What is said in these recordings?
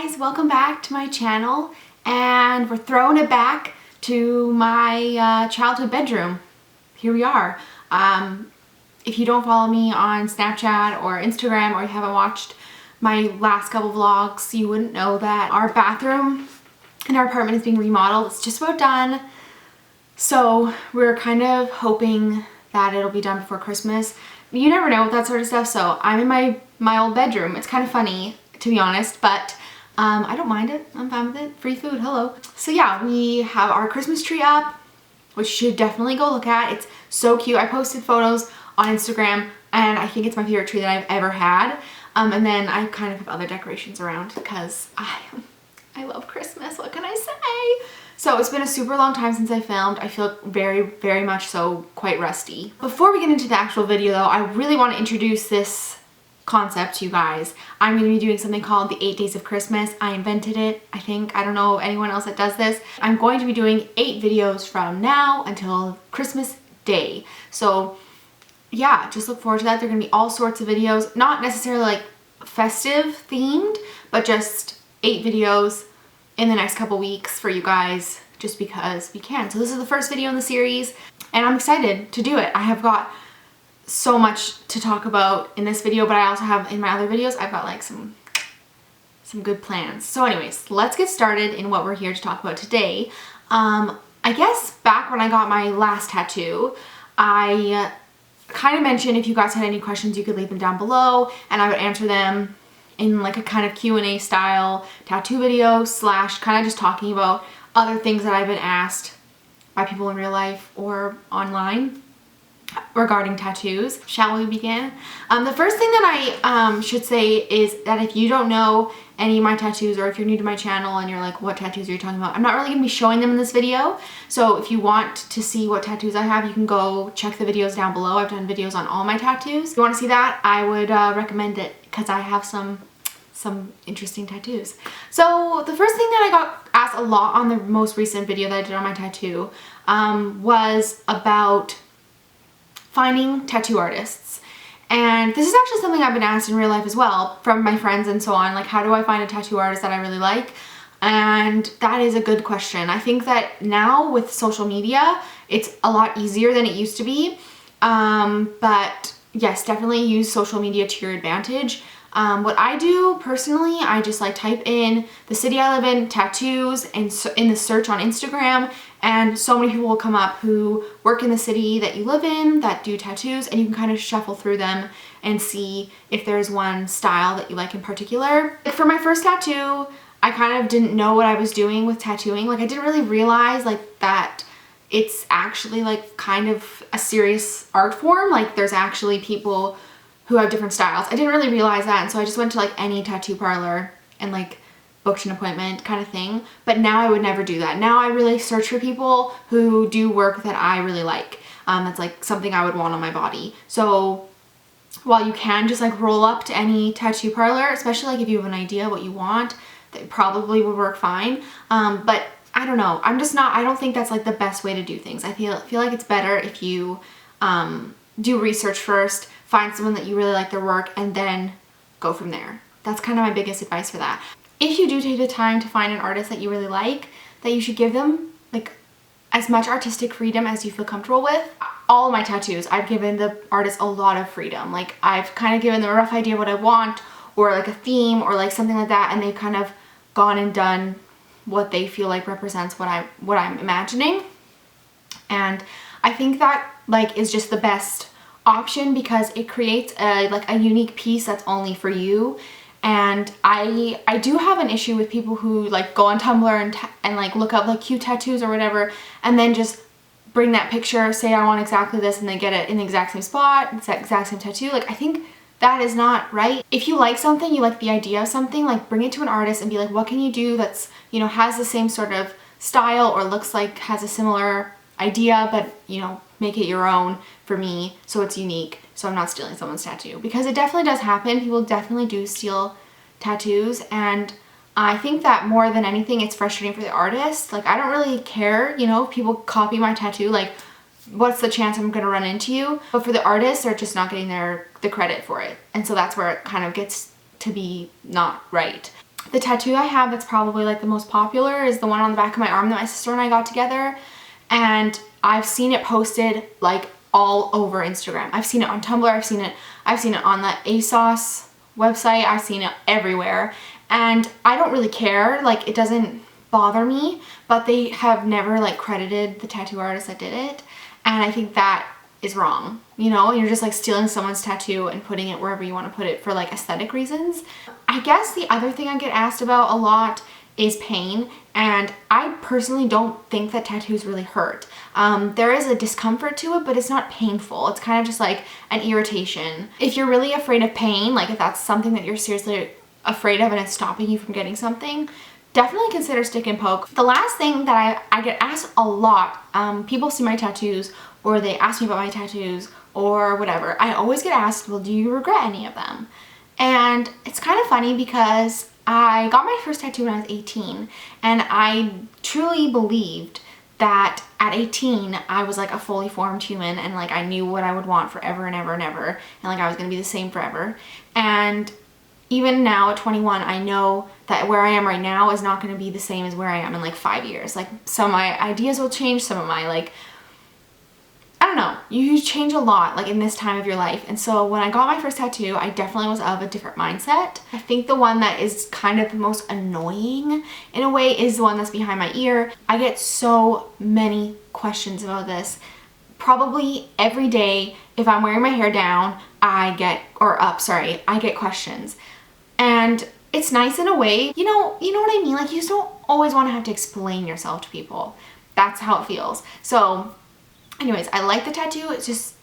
guys, welcome back to my channel, and we're throwing it back to my childhood bedroom. Here we are. If you don't follow me on Snapchat or Instagram, or you haven't watched my last couple vlogs, you wouldn't know that our bathroom in our apartment is being remodeled. It's just about done, so we're kind of hoping that it'll be done before Christmas. You never know with that sort of stuff, so I'm in my old bedroom. It's kind of funny, to be honest, but I don't mind it. I'm fine with it. Free food, hello. So yeah, we have our Christmas tree up, which you should definitely go look at. It's so cute. I posted photos on Instagram, and I think it's my favorite tree that I've ever had. And then I kind of have other decorations around because I love Christmas. What can I say? So it's been a super long time since I filmed. I feel very, very much so quite rusty. Before we get into the actual video though, I really want to introduce this concept to you guys. I'm going to be doing something called the 8 Days of Christmas. I invented it, I think. I don't know anyone else that does this. I'm going to be doing 8 videos from now until Christmas Day. So yeah, just look forward to that. There are going to be all sorts of videos, not necessarily like festive themed, but just 8 videos in the next couple weeks for you guys, just because we can. So this is the first video in the series, and I'm excited to do it. I have got so much to talk about in this video, but I also have in my other videos, I've got like some good plans. So anyways, let's get started in what we're here to talk about today. I guess back when I got my last tattoo, I kind of mentioned if you guys had any questions, you could leave them down below, and I would answer them in like a kind of Q&A style tattoo video / kind of just talking about other things that I've been asked by people in real life or online regarding tattoos. Shall we begin? The first thing that I should say is that if you don't know any of my tattoos, or if you're new to my channel and you're like, what tattoos are you talking about? I'm not really going to be showing them in this video. So if you want to see what tattoos I have, you can go check the videos down below. I've done videos on all my tattoos. If you want to see that, I would recommend it because I have some interesting tattoos. So the first thing that I got asked a lot on the most recent video that I did on my tattoo was about finding tattoo artists. And this is actually something I've been asked in real life as well from my friends and so on, like how do I find a tattoo artist that I really like? And that is a good question. I think that now with social media, it's a lot easier than it used to be. But yes, definitely use social media to your advantage. What I do personally, I just like type in the city I live in, tattoos, and so in the search on Instagram, and so many people will come up who work in the city that you live in that do tattoos, and you can kind of shuffle through them and see if there's one style that you like in particular. Like for my first tattoo, I kind of didn't know what I was doing with tattooing. Like I didn't really realize like that it's actually like kind of a serious art form. Like there's actually people who have different styles. I didn't really realize that, and so I just went to like any tattoo parlor and like booked an appointment kind of thing. But now I would never do that. Now I really search for people who do work that I really like. That's like something I would want on my body. So while you can just like roll up to any tattoo parlor, especially like if you have an idea what you want, that probably would work fine. But I don't know. I don't think that's like the best way to do things. I feel like it's better if you do research first, find someone that you really like their work, and then go from there. That's kind of my biggest advice for that. If you do take the time to find an artist that you really like, that you should give them like as much artistic freedom as you feel comfortable with. All of my tattoos, I've given the artist a lot of freedom. Like I've kind of given them a rough idea of what I want, or like a theme, or like something like that, and they've kind of gone and done what they feel like represents what I'm imagining. And I think that like is just the best option because it creates a unique piece that's only for you. And I do have an issue with people who like go on Tumblr and like look up like cute tattoos or whatever, and then just bring that picture, say I want exactly this, and they get it in the exact same spot, it's that exact same tattoo. Like I think that is not right. If you like something, you like the idea of something, like bring it to an artist and be like, what can you do that's, you know, has the same sort of style or looks like has a similar idea, but you know, make it your own for me so it's unique, so I'm not stealing someone's tattoo. Because it definitely does happen. People definitely do steal tattoos, and I think that more than anything it's frustrating for the artist. Like I don't really care, you know, if people copy my tattoo, like what's the chance I'm gonna run into you? But for the artists, they're just not getting the credit for it, and so that's where it kind of gets to be not right. The tattoo I have that's probably like the most popular is the one on the back of my arm that my sister and I got together, and I've seen it posted like all over Instagram. I've seen it on Tumblr, I've seen it on the ASOS website, I've seen it everywhere, and I don't really care, like it doesn't bother me, but they have never like credited the tattoo artist that did it, and I think that is wrong. You know, you're just like stealing someone's tattoo and putting it wherever you want to put it for like aesthetic reasons. I guess the other thing I get asked about a lot is pain, and I personally don't think that tattoos really hurt. There is a discomfort to it, but it's not painful. It's kind of just like an irritation. If you're really afraid of pain, like if that's something that you're seriously afraid of and it's stopping you from getting something, definitely consider stick and poke. The last thing that I get asked a lot, people see my tattoos or they ask me about my tattoos or whatever, I always get asked, well, do you regret any of them? And it's kind of funny because I got my first tattoo when I was 18, and I truly believed that at 18 I was like a fully formed human, and like I knew what I would want forever and ever and ever, and like I was gonna be the same forever. And even now at 21, I know that where I am right now is not going to be the same as where I am in like 5 years. Like some of my ideas will change, some of my like, I don't know, you change a lot like in this time of your life. And so when I got my first tattoo, I definitely was of a different mindset. I think the one that is kind of the most annoying in a way is the one that's behind my ear. I get so many questions about this. Probably every day if I'm wearing my hair down, I get questions. And it's nice in a way, you know what I mean? Like you just don't always want to have to explain yourself to people. That's how it feels. So anyways, I like the tattoo. It's just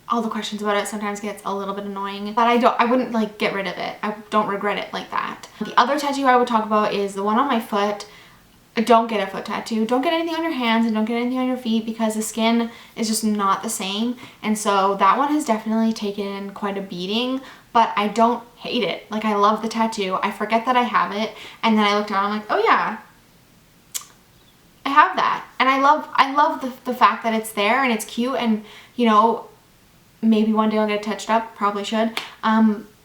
all the questions about it sometimes gets a little bit annoying, but I wouldn't like get rid of it. I don't regret it like that. The other tattoo I would talk about is the one on my foot. Don't get a foot tattoo. Don't get anything on your hands and don't get anything on your feet because the skin is just not the same. And so that one has definitely taken quite a beating, but I don't hate it. Like I love the tattoo. I forget that I have it, and then I look down and I'm like, oh yeah, I have that. And I love the fact that it's there and it's cute, and you know, maybe one day I'll get it touched up, probably should.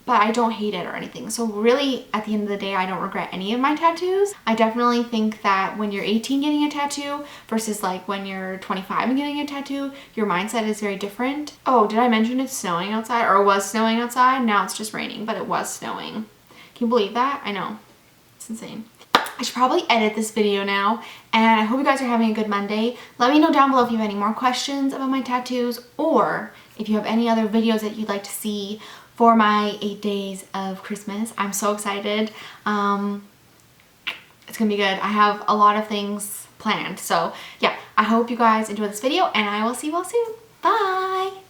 But I don't hate it or anything. So really, at the end of the day, I don't regret any of my tattoos. I definitely think that when you're 18 getting a tattoo versus like when you're 25 and getting a tattoo, your mindset is very different. Oh, did I mention it's snowing outside, or was snowing outside? Now it's just raining, but it was snowing. Can you believe that? I know. It's insane. I should probably edit this video now, and I hope you guys are having a good Monday. Let me know down below if you have any more questions about my tattoos, or if you have any other videos that you'd like to see for my 8 days of Christmas. I'm so excited. It's gonna be good. I have a lot of things planned. So yeah, I hope you guys enjoy this video, and I will see you all soon. Bye!